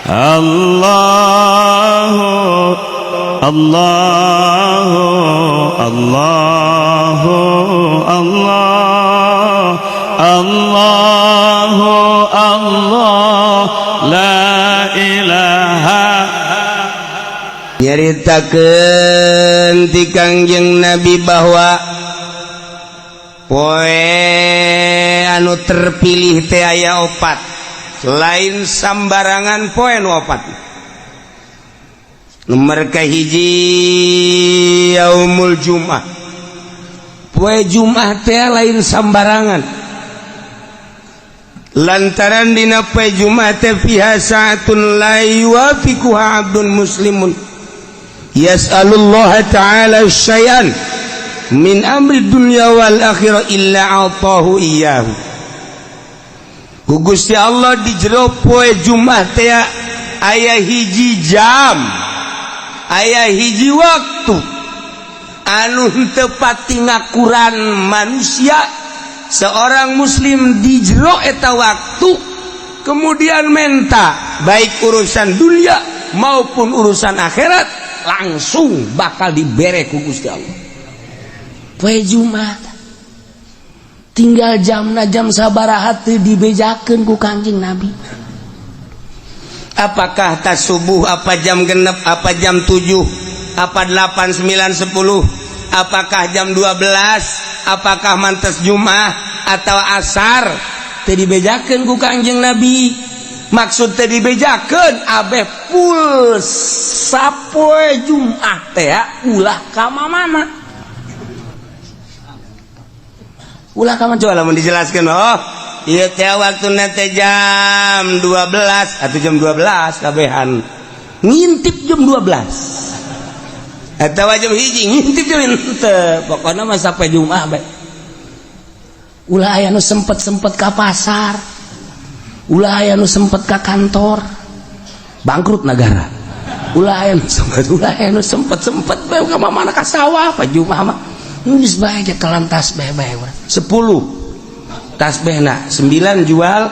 Allahu Allahu Allahu Allah Allahu Allah la ilaha. Nyaritakeun ti Kangjeng Nabi bahwa poe anu terpilih teh aya opat lain sambarangan poe nu opat. Nomor kahiji yaumul Jumat. Poe Jumat teh lain sambarangan. Lantaran dina poe Jumat teh fiha sa'atun la yuwafiquha 'abdun muslimun yas'alullaha ta'ala syai'an min amri dunya wal akhirah illa atahu iyyahu. Gusti Allah di jero poe Jumat teh aya hiji jam, aya hiji waktu anu teu pati ngakuran manusia seorang muslim di jero eta waktu kemudian menta baik urusan dunia maupun urusan akhirat langsung bakal dibere ku Gusti Allah. Poe Jumat tinggal jamna jam sabaraha teu dibejakeun ku Kanjeng Nabi. Apakah tas subuh, apa jam genep, apa jam 7, apa 8, 9, 10, apakah jam 12, apakah mantes Jumat atau asar, teu dibejakeun ku Kanjeng Nabi. Maksud teu dibejakeun abeh full sapoe Jumat teh ulah ka mana. Ulah ka mana coba lamun dijelaskeun. Oh, ieu teh waktuna teh jam 12 atau jam 12 kabehan. Ngintip jam 12. Atawa jam hiji ngintip jam henteu. Pokona mah sapoe Jumat bae. Ulah aya nu sempet-sempet ka pasar. Ulah aya nu sempet ka kantor. Bangkrut negara. Ulah aya nu sempet bae ka mana ka sawah pa Jumat mah. Nulis bae aja kelan tasbih bae 10 tasbihna 9 jual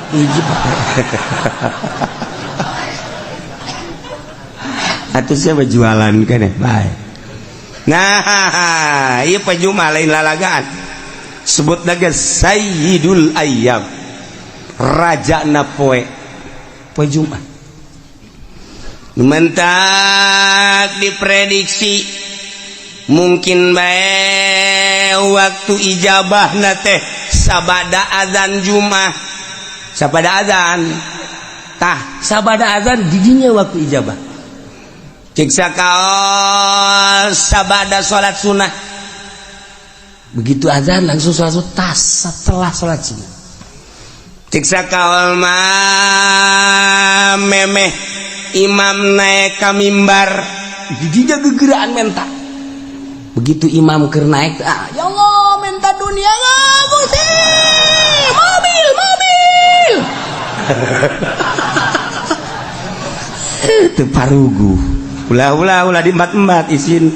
hiji atuh siapa jualan kana bae. Nah ieu pa Jumat lain lalagaan sebut lagi sayyidul ayyam rajana poe Jumat. Mentak diprediksi mungkin bae waktu ijabahna teh sabada azan Jumat. Sabada azan tah sabada azan di dinya waktu ijabah. Cek sakaos sabada salat sunah. Begitu azan langsung salat tas setelah salat sunah. Cek sakaol mah memeh imam naik ka mimbar di dinya gegeraan mentak. Begitu imam keur naik, ya Allah minta dunia nggak Gusti, mobil. Itu parugu, ulah di embat isin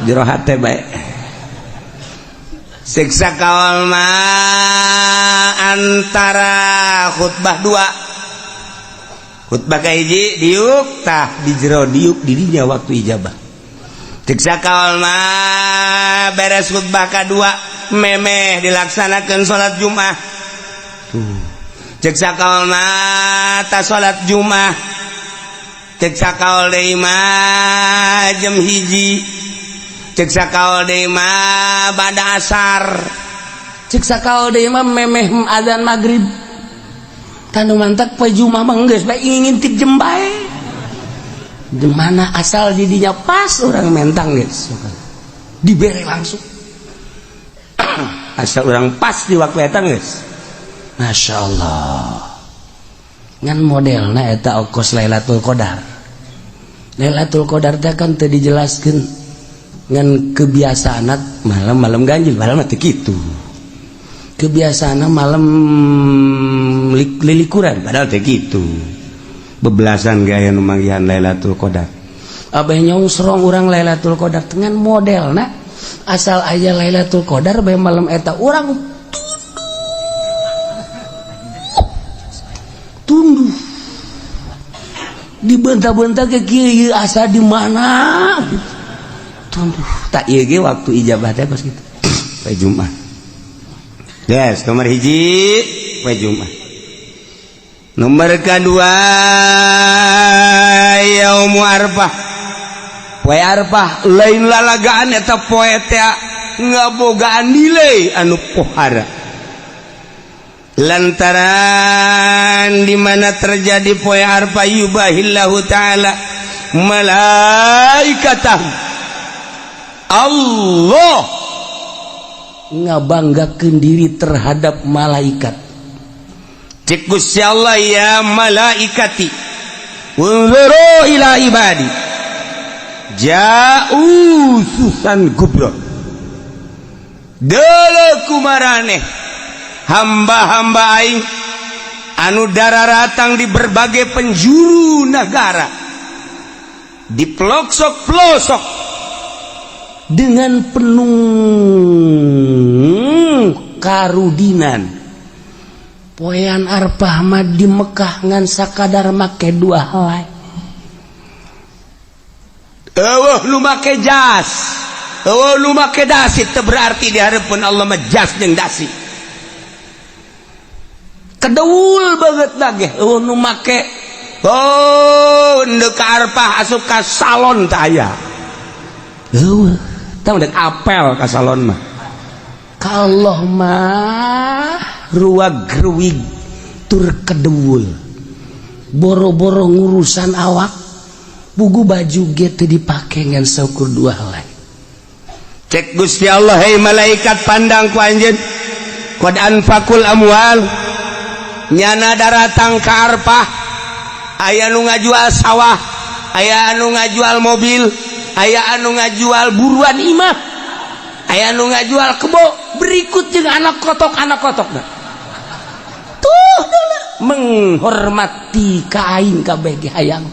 jero hate bae. Siksa kaul mah antara khutbah 2, khutbah kahiji diuk tah di jero diuk dirinya waktu ijabah. Siksa kaul mah beres khutbah kedua memeh dilaksanakan salat Jumat. Siksa kaul mah ta salat Jumat. Siksa kaul deui mah jam hiji. Siksa kaul deui mah bada asar. Siksa kaul deui mah memeh adzan maghrib. Tanu mantak poe Jumat mah geus bae ngintip jam bae. Di mana asal didinya pas orang mentang guys, diberi langsung. Asal orang pas di waktu eta guys, masya Allah. Ngan modelna eta okos Lailatul Qadar. Lailatul Qadar teh kan teu dijelaskeun ngan kebiasaanna malam-malam ganjil, padahal teh kitu. Kebiasaanna malam lilikuran, padahal teh kitu. Bebelasan gaya nu manggihan Lailatul Qadar. Abah nyongsrong urang Lailatul Qadar dengan modelna asal aja Lailatul Qadar bae malam eta urang tunduh dibentah-bentah ke kieu asa di mana tak ieu ge waktu ijabah teh pas kitu poe Jumat. Yes, nomor hiji poe Jumat. Nomor kedua yaum Arfah. Poe Arfah lain lalagaan eta poe teh ngabogaan nilai anu pohara. Lantaran di mana terjadi poe Arfah yubahillahu taala malaikatahu. Allah ngabanggakeun diri terhadap malaikat. Cek Gusti Allah ya malaikati unzuru ila ibadi ja'u susan kubra. Deuleu kumaraneh hamba-hamba aing anu dararatang di berbagai penjuru negara, di pelosok-pelosok dengan penuh karudinan. Poean Arfah mah di Mekah ngan sakadar make dua helai. Eueuh nu make jas, eueuh nu make dasi teu berarti di hareupeun Allah mah jas jeung dasi. Kedeul banget lagi eueuh nu make ndeu ka Arfah asup ka salon teh aya. Eueuh tah dek apel ka salon mah. Ka Allah mah ruwag-ruwig tur kedeul. Boro-boro ngurusan awak bugu baju ge teu dipake ngan saukur dua helai. Cek Gusti Allah, hei malaikat pandang ku anjeun. Qad anfaqul amwal. Nyana daratang ka Arfah aya nu ngajual sawah, aya anu ngajual mobil, aya anu ngajual buruan imah, aya anu ngajual kebo, berikut jeung anak kotokna. Tuh deuleu menghormati ka aing kabeh ge hayang.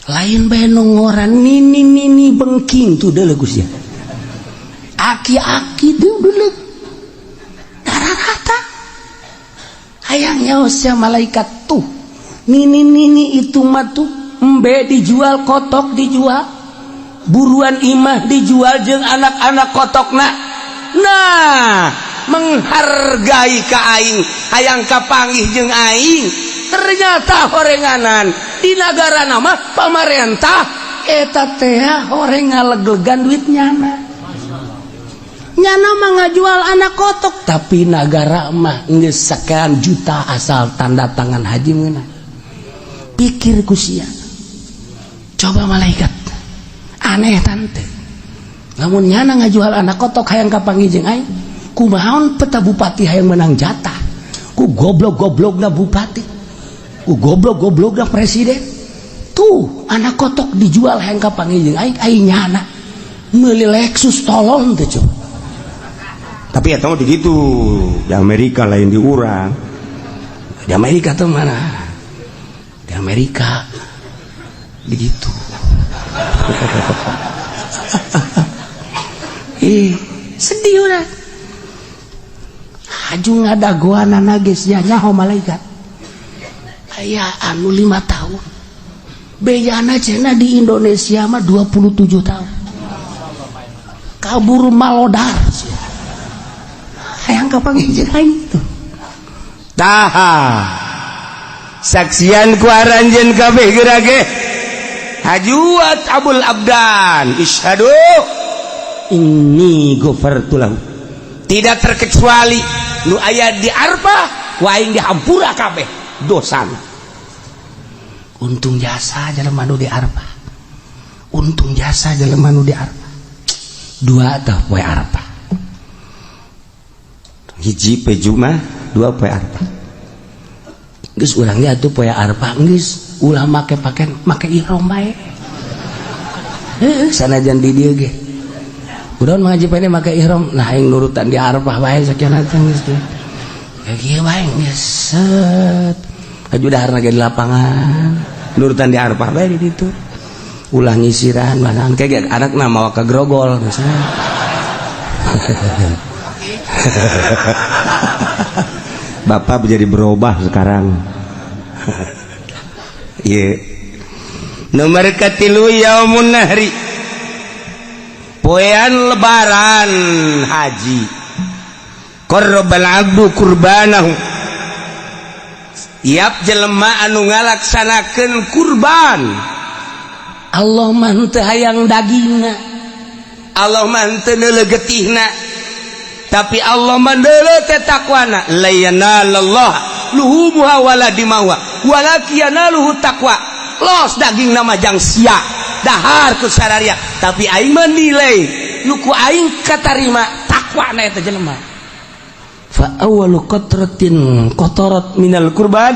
Lain bae nu ngoran nini bengking tuh deuleu Gusti. Aki-aki deuleu dararata. Hayang nyaosnya malaikat tuh nini itu mah tuh embe dijual, kotok dijual, buruan imah dijual jeung anak-anak kotokna. Nah, menghargai ka aing, hayang kapanggih jeung aing. Ternyata horenganan di negara nama pamarentah eta teh horeng ngaleglegan duit nyana. Nyana mah ngajual anak kotok, tapi negara mah geus sakean juta asal tanda tangan haji meunang. Pikir ku sia. Coba malaikat. Aneh tante. Lamun nyana ngajual anak kotok hayang kapanggih jeung aing, kumaon peta bupati hayang menang jatah. Ku goblok-goblokna bupati. Ku goblok-goblokna presiden. Tuh, anak kotok dijual hayang kapanggih jeung aing nyana. Meuli Lexus tolong teh coba. Tapi ya tahu di gitu di Amerika lain di urang. Di Amerika tuh mana? Di Amerika begitu. Sedih udah. Haju ngadagoan nagis nya nyaho malaikat. Aya anu 5 tahun. Beyana cenah di Indonesia mah 27 tahun. Kabur malodar. Hayang kapanggih jeung aing tuh. Taha. Saksian ku aranjeun kabeh geurage. Hajuat Abul Abdan isyhadu inni ghafartu lahu. Tidak terkecuali nu aya di Arfah ku aing dihampura kabeh dosana. Untung jasa jelema nu di Arfah. Untung jasa jelema nu di Arfah. Dua tah poe Arfah. Hiji poe Jumat, dua poe Arfah. Geus urang ge atuh poe Arfah geus ulah make ihram bae. Heeh, sanajan di dieu ge. Kunaon ngaji pene make ihram, nah aing nurutan di Arfah bae sakian atuh geus teh. Ya kieu bae geus set. Aju daharna ge di lapangan, nurutan di Arfah bae di ditu. Ulah ngisiran banan kayak anakna mawa ka grogol misalnya. Bapak menjadi berubah sekarang. nomor katilu yaumun nahri, poean lebaran haji. Qarrabal abdu kurbanahu, tiap jelema anu ngalaksanakeun kurban, Allah mah teu hayang dagingna, Allah mah teu neuleuh getihna, tapi Allah mah neuleuh teh takwana. La yanalallah luhumuha wala dimauha walakin yanaluhu taqwa. Los daging nama jang sia dahar ku sararia, tapi aing mah nilai nu ku aing katarima takwana eta jelema. Fa awwalu qatratin qatarat minal qurban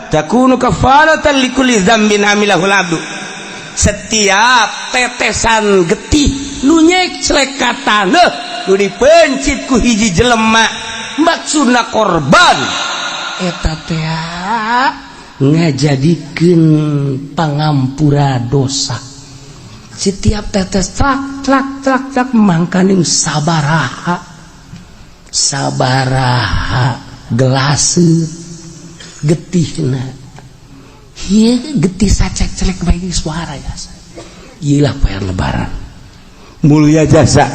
takunu kafaratan likulli dzambin amilahul abdu. Setiap tetesan getih nu nyek celekatan nu dipencit ku hiji jelema maksudna korban eta teh ngajadikeun pangampura dosa. Setiap tetes trak mangkaning sabaraha gelas getihna. Ieu getih sacek celek bae suara ya. Iyalah poean lebaran. Mulia jasa.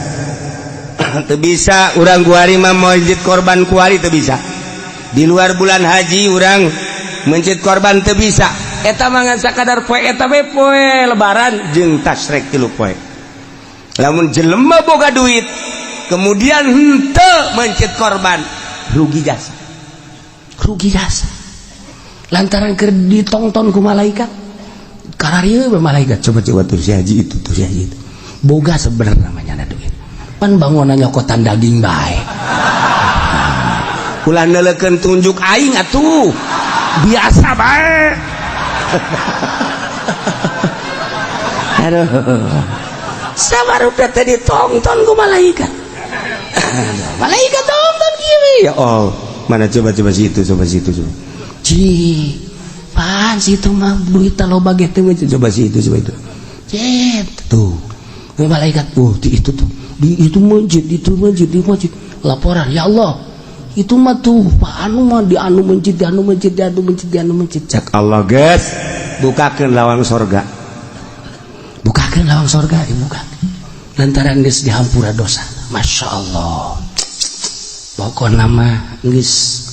Teu bisa urang kuari mah moijit korban kuari teu bisa. Di luar bulan haji urang mencit korban teu bisa. Eta mah ngan sakadar poe eta we poe lebaran jeung tasrek 3 poe. Lamun jelema boga duit kemudian henteu mencit korban, rugi jasa. Lantaran keur ditongton ku malaikat. Kararieu malaikat coba tur si haji itu boga sebenarnya namanya duit. Pan bangunan nyokotan daging bae. Ulah neuleukeun tunjuk aing atuh. Biasa bae. Aduh. Sabarupa teh ditongton ku malaikat. Malaikat tonton kieu. Ya Allah, mana coba situ. Pan situ mah duit loba ge teh coba situ. Cet tuh. Malaikat itu tuh. Di masjid laporan ya Allah. Itu mah tuh anu mah di anu masjid. Cak Allah guys, bukakeun lawang sorga. Dibuka. Lantaran geus dihampura dosa. Masya Allah. Pokokna mah geus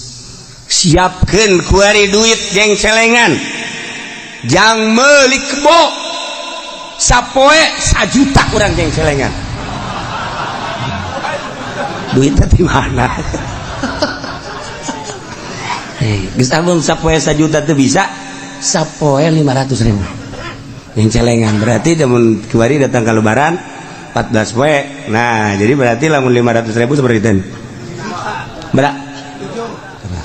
siapkeun kuari duit jeung celengan. Jang meuli kebo. Sapoe 1 juta urang jeung celengan. Duitnya di mana? Geus amun sapoe 1 juta teu bisa, sapoe 500.000. Yang celengan berarti mun kuari datang ke lebaran 14 poe. Nah, jadi berarti lamun 500.000 seperti itu. Berak.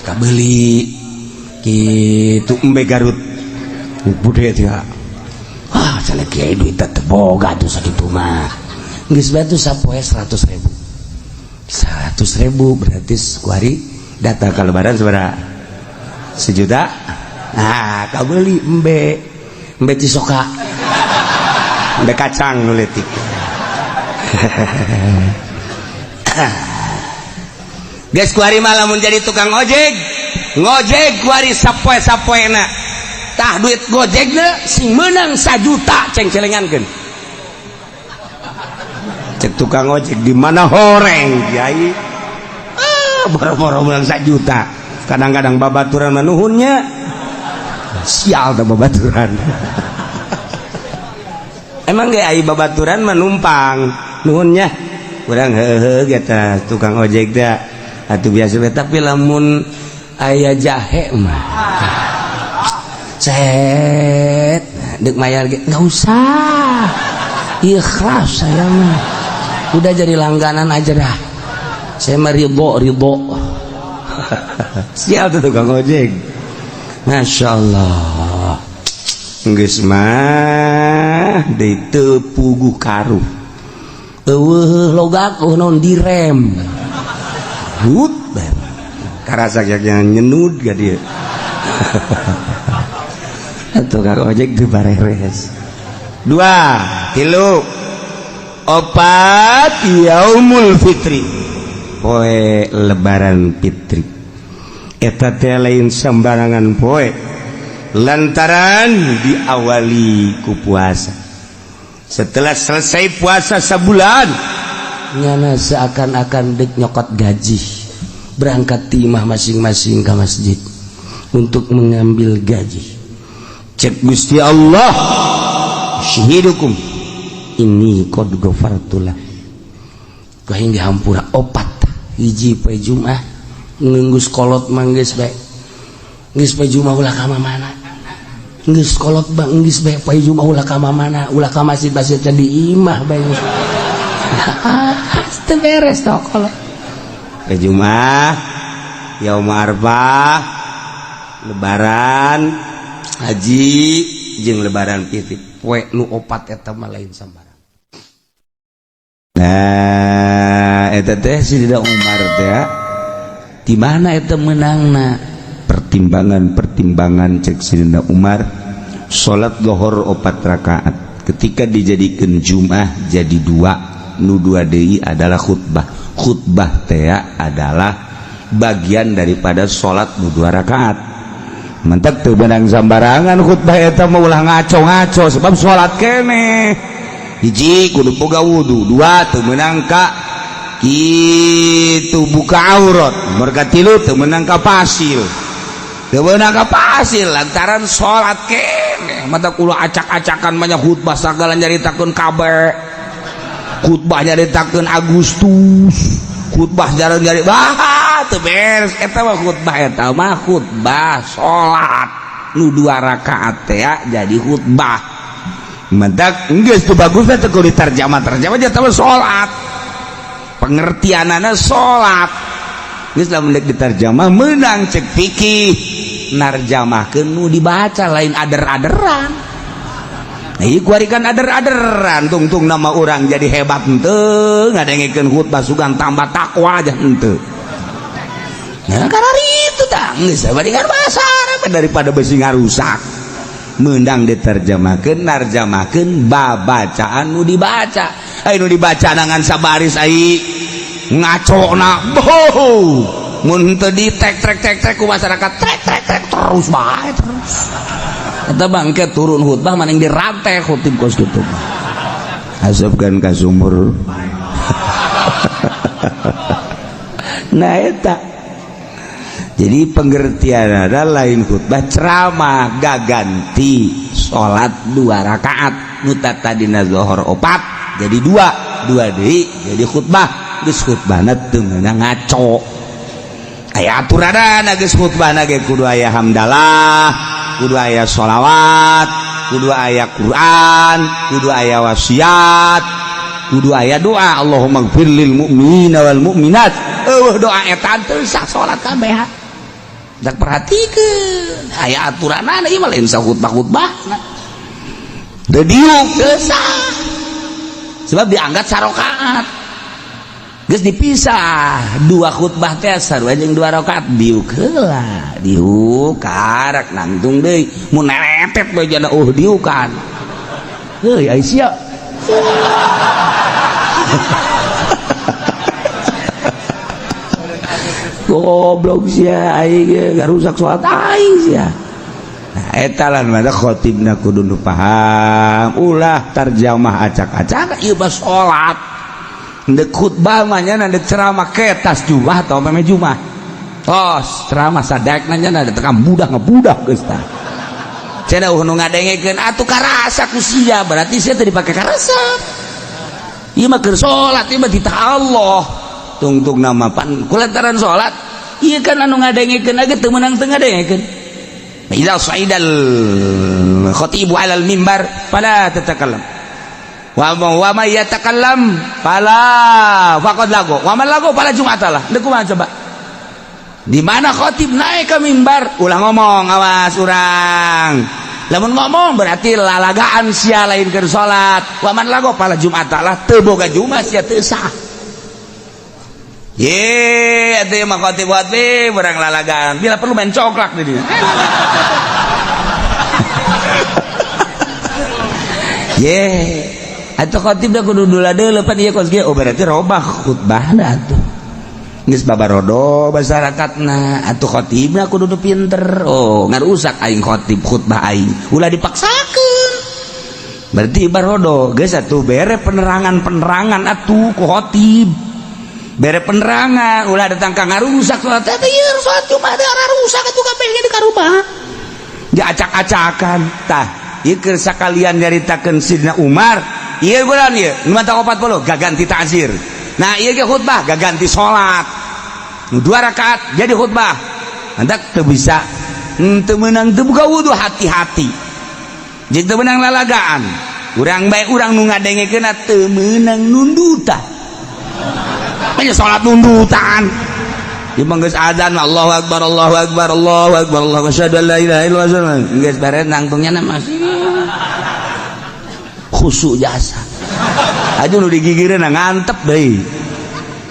Kabeli kitu embe Garut. Budaya teh. Wah, cenah kieu duit teh boga tuh sakitu mah. Geus bae tuh sapoe 100.000. 100.000 berarti kuari datang ke lebaran sabaraha? 1 juta. Nah, kabeli embe cisoka. Embe kacang nu leutik. Guys kuari malah menjadi tukang ojek ngojek kuari sapoe-sapoena tah duit gojekna sing menang 1 juta ceng celengankeun cek tukang ojek di mana horeng kiai boro-boro menang 1 juta kadang-kadang babaturan manuhunnya sial dah babaturan emang ge ai babaturan menumpang nuhunnya kurang heuheuh eta tukang ojek teh atuh biasa tapi lamun aya jahe mah cet deuk mayar ge enggak usah ikhlas saya mah udah jadi langganan aja dah saya mah ridho sial tuh tukang ojek masyaallah geus mah deui teu puguh karuh eueuh logak naon direm hut karasa yang nyenud gak dia tukang ojek di bareres 2 3 4 yaumul fitri poe lebaran fitri eta teh lain sembarangan poe lantaran diawali ku puasa. Setelah selesai puasa sebulan nyana seakan-akan dek nyokot gaji, berangkat timah masing-masing ke masjid untuk mengambil gaji. Cek Gusti Allah, syahidukum ini qad ghafartulah. Kaing dihampura opat hiji poe Jumat ngeunggus kolot manggeus bae. Geus poe Jumat ulah ka mana? Geus kolot bang geus bae poe Jumat ulah ka mana? Ulah ka masjid-masjid di imah bae. Teu beres teh kolot. Poe Jumat yaum Arfah, lebaran, haji jeung lebaran pipit. Poe nu opat eta mah lain sambarang. Nah, eta teh si Dina Umar teh di mana eta menangna? Pertimbangan cek si Dina Umar, salat zuhur 4 rakaat ketika dijadikan Jumat jadi 2, nu 2 deui adalah khutbah. Khutbah teh adalah bagian daripada salat nu 2 rakaat. Mentek teu benang sambarangan khutbah eta mah ulah ngaco-ngaco sebab salat keneh. Hiji kudu boga wudu, 2 teu meunang ka kitu buka aurat, nomor katilu teu meunang ka pasil. Teu meunang ka pasil lantaran salat keneh. Mata kudu acak-acakan mah khutbah sagala nyaritakeun kabeh. Khutbah nyaritakeun Agustus, khutbah jarang nyari teu beres eta mah khutbah, eta mah khutbah salat nu 2 rakaat teh jadi khutbah. Mentak geus teu bagusna teu kudu ditarjamah nya teh salat. Pengertianana salat. Geus lamun deuk ditarjamah meunang cek fikih narjamahkeun nu dibaca lain ader-aderan. Nah, ieu kuarikan ader-aderan tungtung nama urang jadi hebat henteu ngadengikeun khutbah sugan tambah takwa aja henteu. Nah, karena itu tah geus sabandingan bahasa Arab daripada besi ngarusak. Meundang diterjemahkeun narjamahkeun babacaan nu dibaca. Ai nu dibaca nangan sabaris ai ngacona boh. Mun teu ditek-trek ku masyarakat trek terus bae terus. Eta bangke turun khutbah maning dirantai khutib kos kitu. Asupkeun ka sumur. Nah eta jadi pengertian ada lain khutbah ceramah gaganti sholat 2 rakaat mutatadina zuhur 4 jadi 2 deui jadi khutbah geus khutbahna teu meunang ngaco aya aturanna geus khutbahna ge kudu aya hamdalah kudu aya sholawat kudu aya Quran kudu aya wasiat kudu aya doa Allahumma ighfir lil mu'minina wal mu'minat doa eta teu sah salat kabeh. Tak perhatikeun aya aturanana ieu mah lain khutbah-khutbahna. Da diuk teu sah. Sebab diangkat sarakaat. Geus dipisah 2 khutbah teh sarua jeung 2 rakaat diuk heula. Diuk karak nangtung deui. Mun neretet bae jana diukan. Heuy ai sia. Goblok sia aing garusak salat aing sia. Nah eta lan mah khatibna kudu nu paham ulah tarjamah acak-acak ieu mah salat. Deuk khutbah mah nya deuk ceramah ketas Jumat atau meme Jumat. Tos ceramah sadakna nya tekan budak ngebudak geus tah. Cenah nu ngadengikeun atuh karasa ku sia berarti sia teu dipake karasa. Ieu mah keur salat ieu mah ditah Allah. Tungtung nama pan kulantaran salat ieu kan anu ngadengikeun age teu meunang teu ngadengikeun. Idza sa'idal khatibu 'alal mimbar fala tatakallam. Wa ma yatakallam fala faqad lagu. Wa man lagu fala jum'atalah. Deuk kumaha coba? Di mana khatib naik ke mimbar ulah ngomong awas urang. Lamun ngomong berarti lalagaan sia lain keur salat. Wa man lagu fala jum'atalah teu boga jumat sia teu sah. Ye, atuh mah khotib buat be barang lalagan. Bila perlu main coklak di dieu. Ye, atuh khotib da kudu dula deuleuh pan ieu kos ge oh berarti robah khutbahna atuh. geus babarodo masyarakatna atuh khotibna kudu pinter. Oh ngarusak aing khotib khutbah aing ulah dipaksakeun berarti barodo geus atuh bere penerangan atuh ku khotib bere penerangan ulah datang ka ngarusak salat teh ieu salat Jumat rusak atuh kabeh di karubah diacak-acakan tah ieu keur sakalian nyaritakeun Sidina Umar ieu bulan ieu nu mantap 40 gaganti ta'zir. Nah iya ke khutbah gak ganti sholat 2 rakaat jadi khutbah hendak teu bisa teu meunang teu buka wudu hati-hati jadi teu meunang lalagaan urang bae urang nu ngadengekeun teu meunang nundutan nya sholat nundutan ieu mah geus adzan Allahu akbar Allahu akbar Allahu akbar Allahu asyhadu an la ilaha illallah geus bare nangtungnya masih khusyuk jasa aja nu digigireun ngantep deui.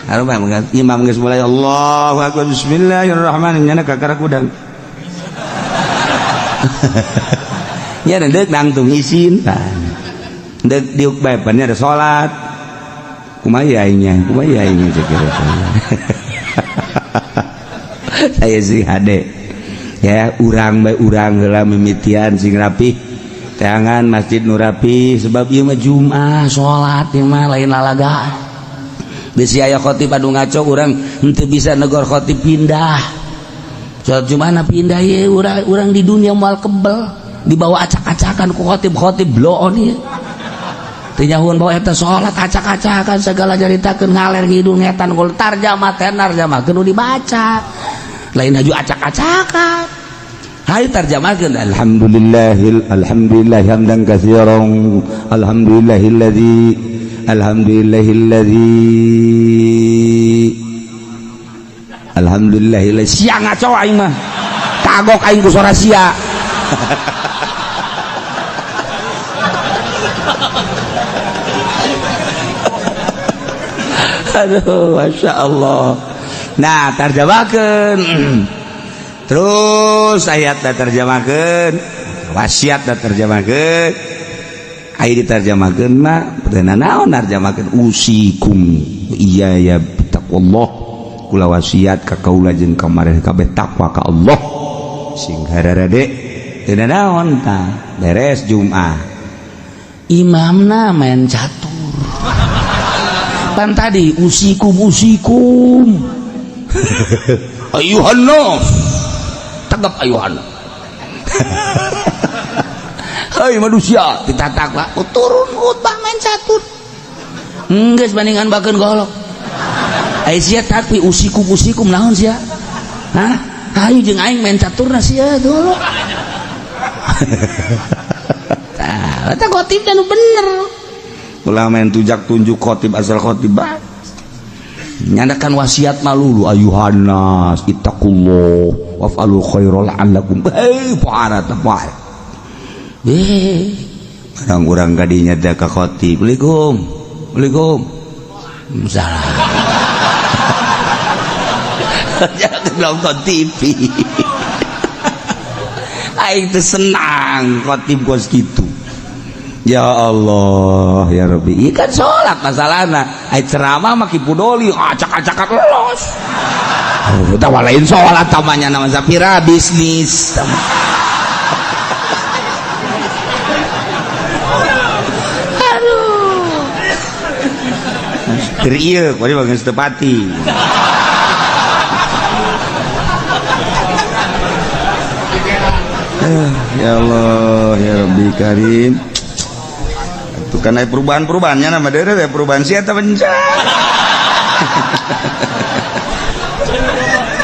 Hareup imam geus mulai Allahu akbar bismillahirrahmanirrahim nyana kakara kudang. Nya deuk nangtung isin. Deuk diuk bae pan ada salat. Kumaha aingnya cek kira. Saya sih hade. Ya urang bae urang heula mimitian sing rapih. Jangan masjid nu rapi sebab ieu mah Jumat salat ieu mah lain lalagaan. Bisi aya khotib anu ngaco urang henteu bisa negor khotib pindah. Salat Jumat pindah ieu urang di dunia moal kebel dibawa acak-acakan ku khotib bloon ieu. Teu nyahoan bawa eta salat acak-acakan segala jaritakeun ngaler ngidul ngetan kul tarjamah kudu dibaca. Lain haju acak-acakan. Hai tarjamahkeun alhamdulillah hamdan katsiran alhamdulillah sia ngaco aing mah kagok aing ku suara sia. Aduh masya Allah. Nah tarjamahkeun terus ayat dah terjemahkan wasiat dah terjemahkan ayat diterjemahkan mah beuna naon narjamahkeun usikum iya ya taqwallah kula wasiat ka kaula jeung ka mareh kabeh takwa ka Allah sing hararade teu naon tah beres Jumat imamna main catur pan tadi usikum ayuhan nas tegap ayuhan hai manusia ditatak lah turun khutbah main catur geus bandingan bakeun golok ai sia tapi usikum naon sia hah hayu jeung aing main caturna sia dulu tah eta khotib anu bener ulah main tujak tunjuk khotib asal khotib nyandakan wasiat malulu ayuhanas ittaqullah waf'alul khaira la'allakum paharat apa orang-orang kadinya da ka khotib Assalamualaikum salam jangan nonton TV aing teh senang khotib kos kitu. Ya Allah ya Rabbi ikan sholat masalahna ay ceramah mah kipudoli acak-acakan lolos tawa lain sholat tamanya nama sapira bisnis aduh teriak wadi bagian setepati ya Allah ya Rabbi Karim itu kan ada perubahan-perubahannya nama daerah ada perubahan siapa bencana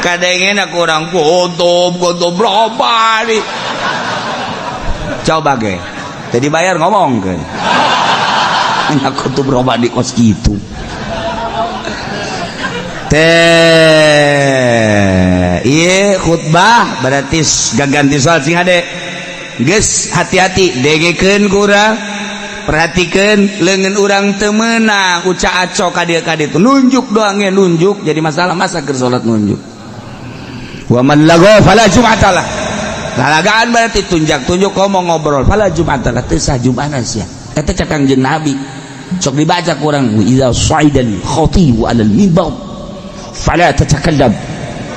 kadangnya aku orang kutub berapa nih coba ke jadi bayar ngomong ke aku tuh berapa di kos gitu iya khutbah berarti gak ganti soal sing ade guys hati-hati degekeun kurang perhatikan lengan orang temenang uca aco kadia itu nunjuk doangnya nunjuk jadi masalah masa ke sholat nunjuk wa man lago fala jum'atalah lalagaan berarti tunjuk ngomong ngobrol fala jum'atalah teu sah Jumanan sia eta cakang jeung Nabi sok dibaca kurang idza saidal khatibu alal mimbar fala tatakallam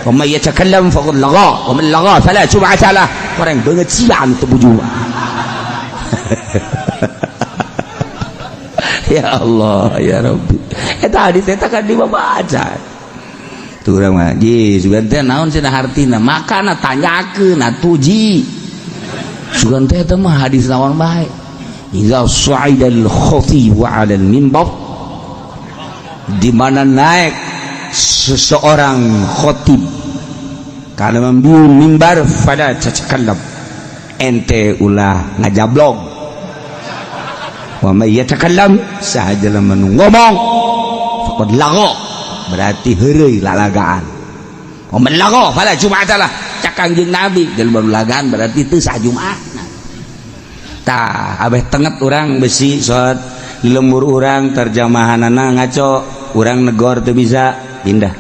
wa may yatakallam faqad lagha wa man lagha fala jum'ata lah. Orang banget siang teu Jumat. Ya Allah ya Rabbi, eta hadis eta kan dibaca tuh urang mah ji sugan teh naon cenah hartina makana tanyakeun atuh ji sugan teh eta mah hadis naon bae idza su'idal khatib 'ala al-mimbar, di mana naik seseorang khatib kana membiun mimbar fala tatakallam, ente ulah ngajablog. Wa may yatakallam, sahaja lamun ngomong faqad lagha, berarti heureuy lalagaan. Wa man lagha fala jum'ata lah, cak Kangjeng Nabi jelema lalagaan berarti teu sah Jumat. Tah abeh tenget urang besi salat di lembur urang terjemahanana ngaco, urang negor teu bisa pindah.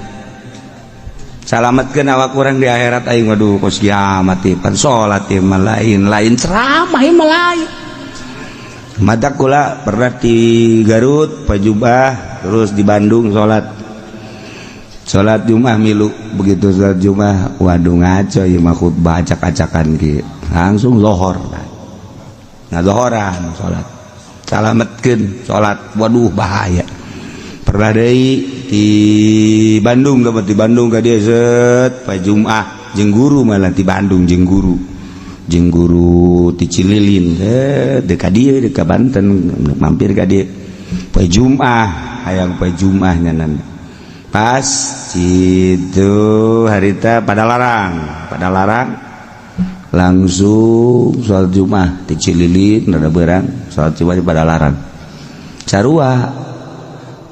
Salametkeun awak urang di akhirat aing waduh kos kiamat teh pan salat teh lain ceramah mah lain. Madak kula pernah di Garut Pajubah, terus di Bandung sholat Jumat milu, begitu sholat Jumat waduh ngaco ieu mah khutbah acak-acakan ki langsung zohor. Nah zohoran sholat salametkeun sholat waduh bahaya. Pernah deui di Bandung, dapat di Bandung ka dieu set Pajumah jeung guru malah di Bandung jeung guru ti Cililin dekat dia dekat Banten mampir ka dia poe Jumat hayang poe Jumat nyanan pas itu harita pada larang langsung sholat Jumat ti Cililin rada beurang sholat Jumat pada larang sarua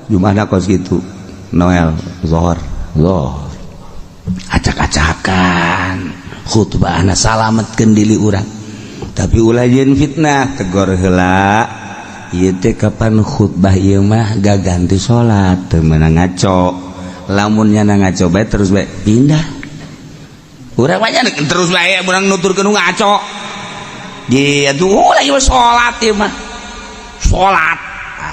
Jumatna kos gitu Noel zohor acak-acakan khutbahna salametkeun diri urang tapi ulah jeung fitnah tegor heula ieu teh kapan khutbah ieu mah gaganti salat teu meunang ngaco lamun nyana ngaco bae terus bae pindah urang mah nya terus bae urang nuturkeun ngaco di atuh lagi salat ieu mah salat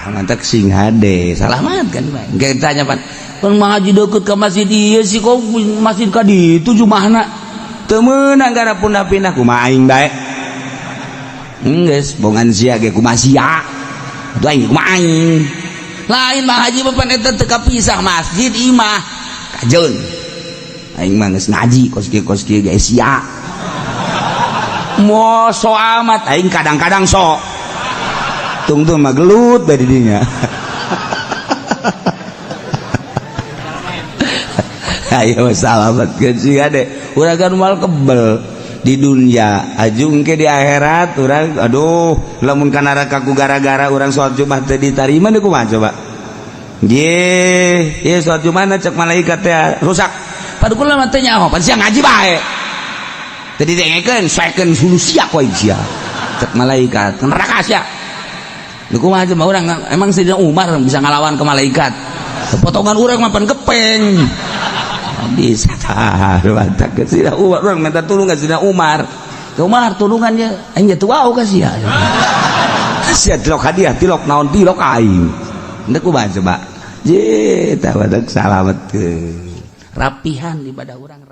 mantak sing hade salamat kan bae engke tanya pan mun ngaji deukeut ka masjid ieu sih kok masjid ka ditu jumahna teu meunang gara pindah kumaha aing bae geus bongan sia ge kumaha sia atuh aing kumaha aing lain mah haji papan eta teu kapisah masjid imah kajeun aing mah geus ngaji kos kieu ge sia moal so amat aing kadang-kadang sok tungtung mah gelut bae di dinya. Ayo salametkeun sih ade urang kan moal kebel di dunia ajung ke di akhirat urang aduh lamun ka neraka ku gara-gara urang salat Jumat teu ditarima deui kumaha coba ye ieu salat Jumatna cek malaikat teh rusak padahal mah teh nyaho pan sia ngaji bae teu didengekeun saekeun sulusia poe sia cek malaikat ka neraka sia deui kumaha coba urang emang Sayyidina Umar bisa ngalawan ke malaikat potongan urang mah pan kepeng bisa mantap ke Sayyidina Umar orang minta tolong ke Sayyidina Umar tulungannya aing teu wau ka sia sia tilok hadiah tilok naon tilok aing hendak kumaha coba je tah badak salamet ke rapihan ibadah urang